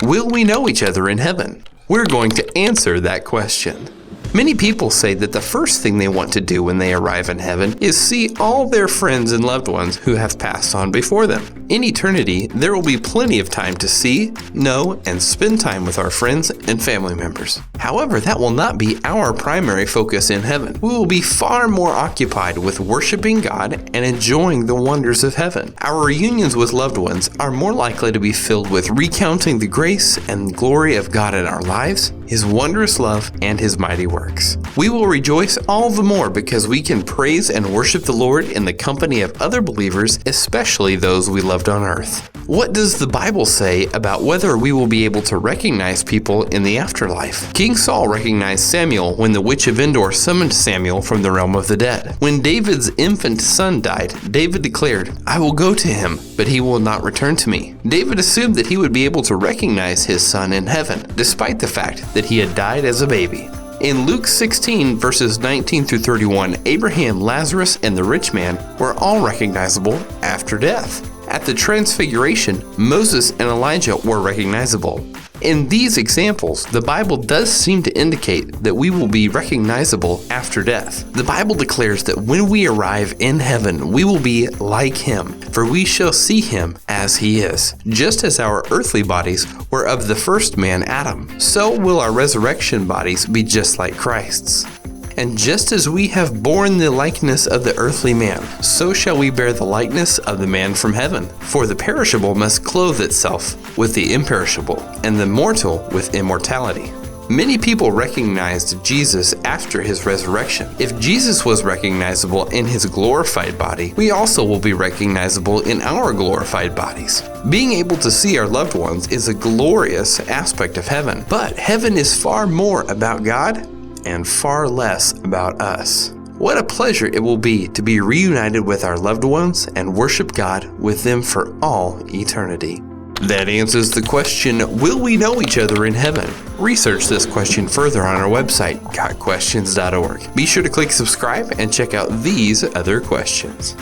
Will we know each other in heaven? We're going to answer that question. Many people say that the first thing they want to do when they arrive in heaven is see all their friends and loved ones who have passed on before them. In eternity, there will be plenty of time to see, know, and spend time with our friends and family members. However, that will not be our primary focus in heaven. We will be far more occupied with worshiping God and enjoying the wonders of heaven. Our reunions with loved ones are more likely to be filled with recounting the grace and glory of God in our lives, His wondrous love, and His mighty works. We will rejoice all the more because we can praise and worship the Lord in the company of other believers, especially those we loved on earth. What does the Bible say about whether we will be able to recognize people in the afterlife? King Saul recognized Samuel when the witch of Endor summoned Samuel from the realm of the dead. When David's infant son died, David declared, "I will go to him, but he will not return to me." David assumed that he would be able to recognize his son in heaven, despite the fact that he had died as a baby. In Luke 16, verses 19 through 31, Abraham, Lazarus, and the rich man were all recognizable after death. At the Transfiguration, Moses and Elijah were recognizable. In these examples, the Bible does seem to indicate that we will be recognizable after death. The Bible declares that when we arrive in heaven, we will be like Him, for we shall see Him as He is. Just as our earthly bodies were of the first man, Adam, so will our resurrection bodies be just like Christ's. And just as we have borne the likeness of the earthly man, so shall we bear the likeness of the man from heaven. For the perishable must clothe itself with the imperishable, and the mortal with immortality. Many people recognized Jesus after His resurrection. If Jesus was recognizable in His glorified body, we also will be recognizable in our glorified bodies. Being able to see our loved ones is a glorious aspect of heaven, but heaven is far more about God and far less about us. What a pleasure it will be to be reunited with our loved ones and worship God with them for all eternity. That answers the question, will we know each other in heaven? Research this question further on our website, gotquestions.org. Be sure to click subscribe and check out these other questions.